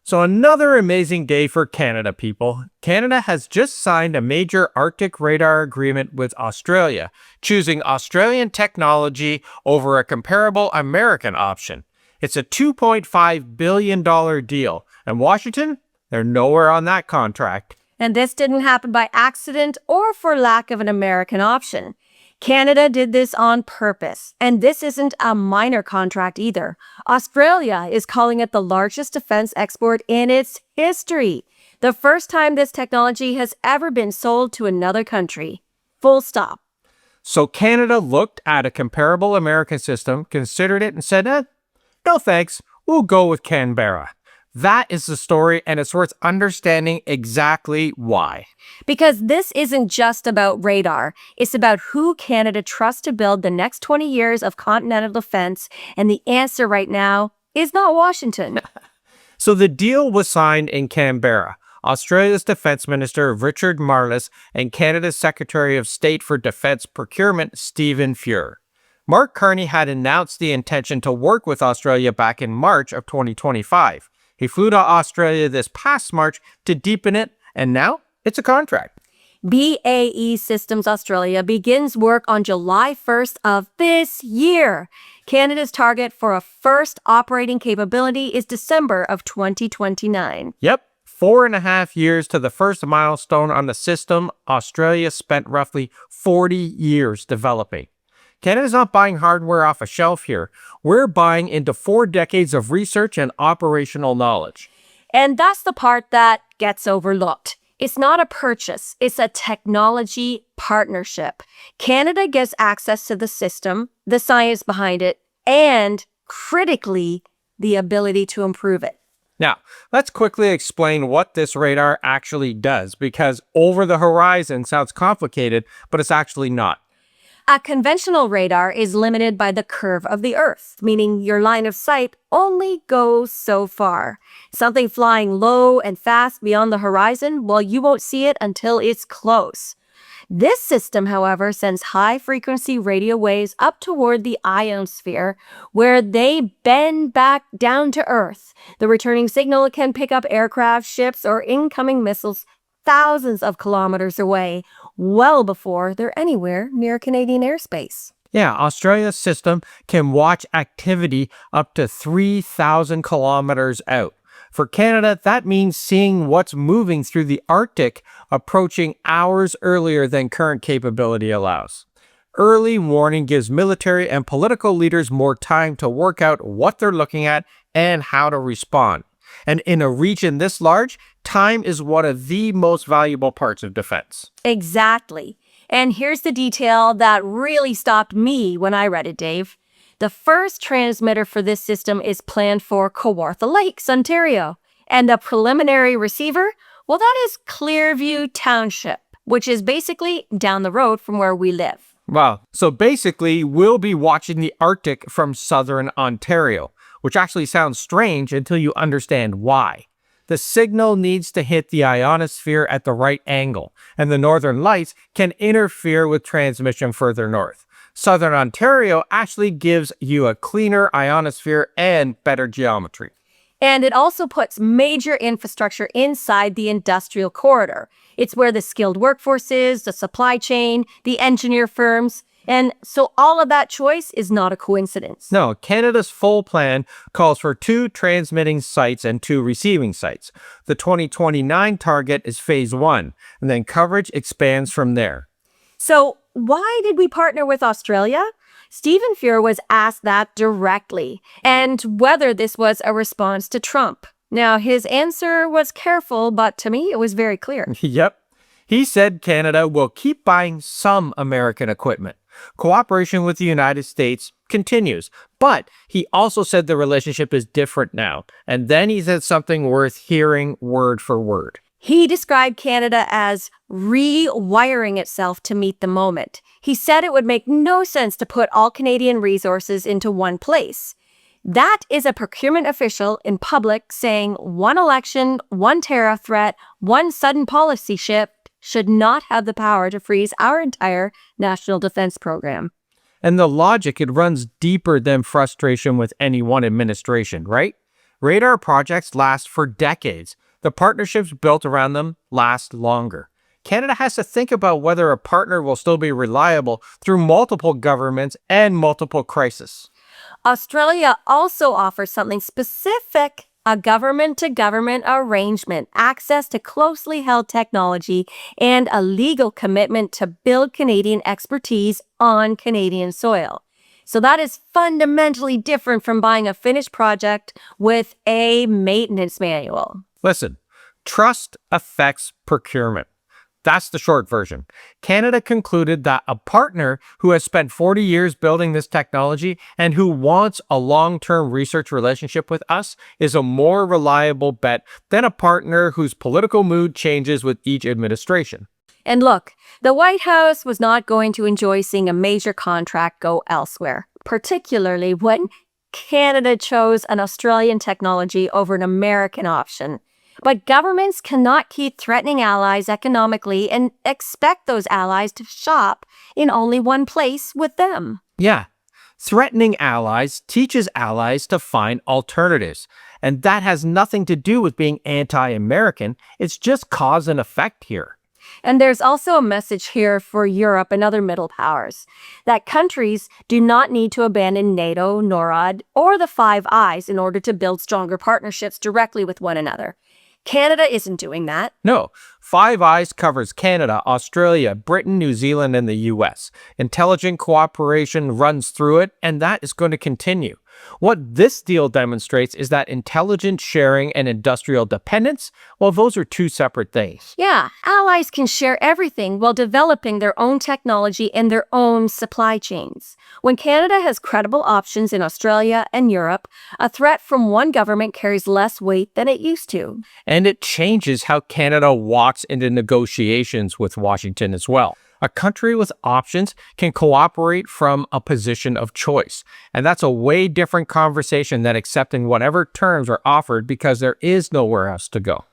So another amazing day for Canada, people. Canada has just signed a major Arctic radar agreement with Australia, choosing Australian technology over a comparable American option. It's a $2.5 billion deal, and Washington, they're nowhere on that contract. And this didn't happen by accident or for lack of an American option. Canada did this on purpose, and this isn't a minor contract either. Australia is calling it the largest defense export in its history. The first time this technology has ever been sold to another country. Full stop. So Canada looked at a comparable American system, considered it, and said, no thanks, we'll go with Canberra. That is the story, and it's worth understanding exactly why. Because this isn't just about radar. It's about who Canada trusts to build the next 20 years of continental defense, and the answer right now is not Washington. So the deal was signed in Canberra. Australia's Defence Minister Richard Marles and Canada's Secretary of State for Defence Procurement Stephen Fuhr. Mark Carney had announced the intention to work with Australia back in March of 2025. He flew to Australia this past March to deepen it, and now it's a contract. BAE Systems Australia begins work on July 1st of this year. Canada's target for a first operating capability is December of 2029. Yep, 4.5 years to the first milestone on the system Australia spent roughly 40 years developing. Canada's not buying hardware off a shelf here. We're buying into 4 decades of research and operational knowledge. And that's the part that gets overlooked. It's not a purchase, it's a technology partnership. Canada gets access to the system, the science behind it, and, critically, the ability to improve it. Now, let's quickly explain what this radar actually does, because over the horizon sounds complicated, but it's actually not. A conventional radar is limited by the curve of the Earth, meaning your line of sight only goes so far. Something flying low and fast beyond the horizon, well, you won't see it until it's close. This system, however, sends high-frequency radio waves up toward the ionosphere, where they bend back down to Earth. The returning signal can pick up aircraft, ships, or incoming missiles thousands of kilometers away, well before they're anywhere near Canadian airspace. Yeah, Australia's system can watch activity up to 3,000 kilometers out. For Canada, that means seeing what's moving through the Arctic approaching hours earlier than current capability allows. Early warning gives military and political leaders more time to work out what they're looking at and how to respond. And in a region this large, time is one of the most valuable parts of defense. Exactly. And here's the detail that really stopped me when I read it, Dave. The first transmitter for this system is planned for Kawartha Lakes, Ontario. And the preliminary receiver, well, that is Clearview Township, which is basically down the road from where we live. Wow. So basically, we'll be watching the Arctic from southern Ontario, which actually sounds strange until you understand why. The signal needs to hit the ionosphere at the right angle, and the northern lights can interfere with transmission further north. Southern Ontario actually gives you a cleaner ionosphere and better geometry. And it also puts major infrastructure inside the industrial corridor. It's where the skilled workforce is, the supply chain, the engineer firms. And so all of that choice is not a coincidence. No, Canada's full plan calls for 2 transmitting sites and 2 receiving sites. The 2029 target is phase 1, and then coverage expands from there. So why did we partner with Australia? Stephen Fuhr was asked that directly, and whether this was a response to Trump. Now, his answer was careful, but to me, it was very clear. Yep. He said Canada will keep buying some American equipment. Cooperation with the United States continues, but he also said the relationship is different now. And then he said something worth hearing word for word. He described Canada as rewiring itself to meet the moment. He said it would make no sense to put all Canadian resources into one place. That is a procurement official in public saying one election, one tariff threat, one sudden policy shift should not have the power to freeze our entire national defense program. And the logic, it runs deeper than frustration with any one administration, right? Radar projects last for decades. The partnerships built around them last longer. Canada has to think about whether a partner will still be reliable through multiple governments and multiple crises. Australia also offers something specific: a government-to-government arrangement, access to closely held technology, and a legal commitment to build Canadian expertise on Canadian soil. So that is fundamentally different from buying a finished project with a maintenance manual. Listen, trust affects procurement. That's the short version. Canada concluded that a partner who has spent 40 years building this technology and who wants a long-term research relationship with us is a more reliable bet than a partner whose political mood changes with each administration. And look, the White House was not going to enjoy seeing a major contract go elsewhere, particularly when Canada chose an Australian technology over an American option. But governments cannot keep threatening allies economically and expect those allies to shop in only one place with them. Yeah, threatening allies teaches allies to find alternatives. And that has nothing to do with being anti-American. It's just cause and effect here. And there's also a message here for Europe and other middle powers that countries do not need to abandon NATO, NORAD, or the Five Eyes in order to build stronger partnerships directly with one another. Canada isn't doing that. No, Five Eyes covers Canada, Australia, Britain, New Zealand, and the US. Intelligent cooperation runs through it, and that is going to continue. What this deal demonstrates is that intelligence sharing and industrial dependence, well, those are two separate things. Yeah, allies can share everything while developing their own technology and their own supply chains. When Canada has credible options in Australia and Europe, a threat from one government carries less weight than it used to. And it changes how Canada walks into negotiations with Washington as well. A country with options can cooperate from a position of choice. And that's a way different conversation than accepting whatever terms are offered because there is nowhere else to go.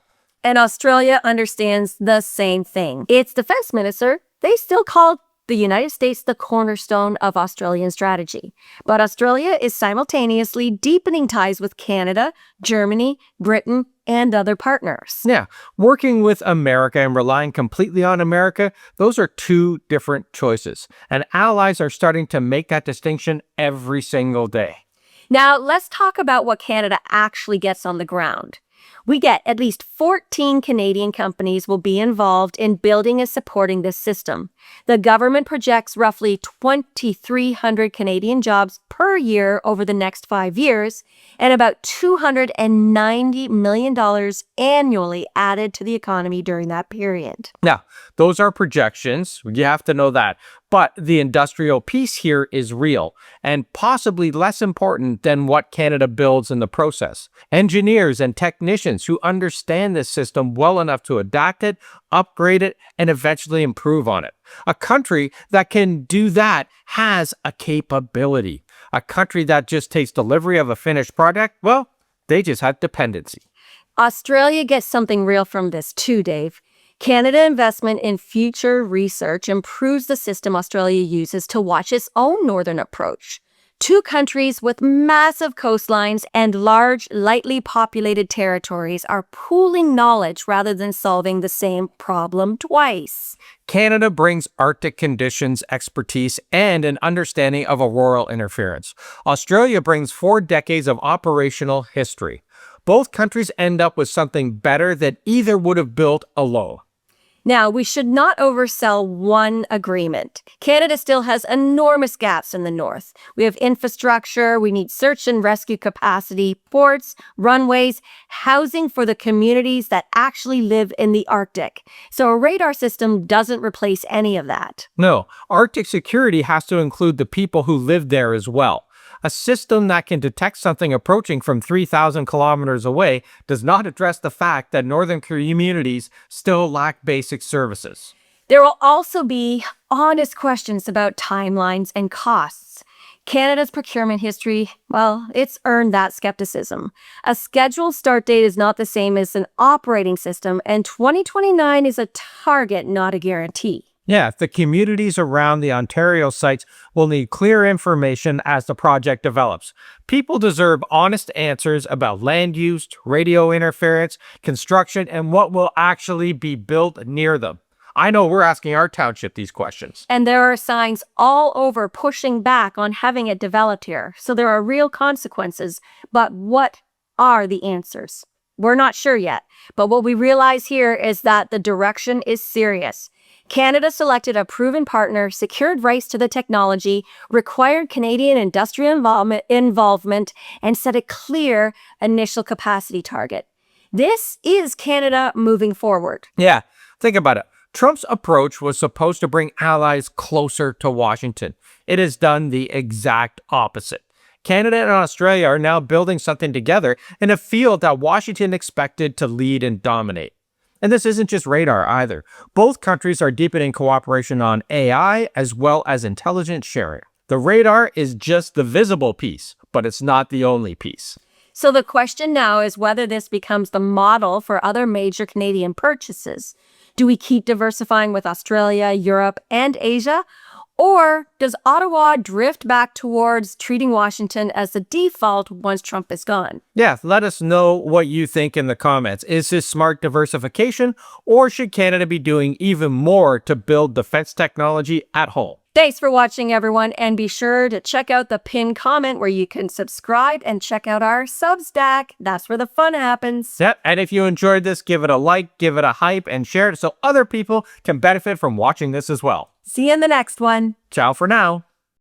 And Australia understands the same thing. Its defense minister, they still call the United States the cornerstone of Australian strategy. But Australia is simultaneously deepening ties with Canada, Germany, Britain, and other partners. Yeah, working with America and relying completely on America, those are two different choices. And allies are starting to make that distinction every single day. Now, let's talk about what Canada actually gets on the ground. We get at least 14 Canadian companies will be involved in building and supporting this system. The government projects roughly 2,300 Canadian jobs per year over the next 5 years and about $290 million annually added to the economy during that period. Now, those are projections. You have to know that. But the industrial piece here is real and possibly less important than what Canada builds in the process. Engineers and technicians who understand this system well enough to adapt it, upgrade it, and eventually improve on it. A country that can do that has a capability. A country that just takes delivery of a finished product, well, they just have dependency. Australia gets something real from this too, Dave. Canada investment in future research improves the system Australia uses to watch its own northern approach. Two countries with massive coastlines and large, lightly populated territories are pooling knowledge rather than solving the same problem twice. Canada brings Arctic conditions expertise and an understanding of auroral interference. Australia brings 4 decades of operational history. Both countries end up with something better than either would have built alone. Now, we should not oversell one agreement. Canada still has enormous gaps in the north. We have infrastructure, we need search and rescue capacity, ports, runways, housing for the communities that actually live in the Arctic. So a radar system doesn't replace any of that. No, Arctic security has to include the people who live there as well. A system that can detect something approaching from 3,000 kilometers away does not address the fact that northern communities still lack basic services. There will also be honest questions about timelines and costs. Canada's procurement history, well, it's earned that skepticism. A scheduled start date is not the same as an operating system, and 2029 is a target, not a guarantee. Yeah, the communities around the Ontario sites will need clear information as the project develops. People deserve honest answers about land use, radio interference, construction, and what will actually be built near them. I know we're asking our township these questions. And there are signs all over pushing back on having it developed here. So there are real consequences. But what are the answers? We're not sure yet. But what we realize here is that the direction is serious. Canada selected a proven partner, secured rights to the technology, required Canadian industrial involvement, and set a clear initial capacity target. This is Canada moving forward. Yeah, think about it. Trump's approach was supposed to bring allies closer to Washington. It has done the exact opposite. Canada and Australia are now building something together in a field that Washington expected to lead and dominate. And this isn't just radar either. Both countries are deepening cooperation on AI as well as intelligence sharing. The radar is just the visible piece, but it's not the only piece. So the question now is whether this becomes the model for other major Canadian purchases. Do we keep diversifying with Australia, Europe, and Asia? Or does Ottawa drift back towards treating Washington as the default once Trump is gone? Yeah, let us know what you think in the comments. Is this smart diversification, or should Canada be doing even more to build defense technology at home? Thanks for watching, everyone, and be sure to check out the pinned comment where you can subscribe and check out our Substack. That's where the fun happens. Yep, and if you enjoyed this, give it a like, give it a hype, and share it so other people can benefit from watching this as well. See you in the next one. Ciao for now.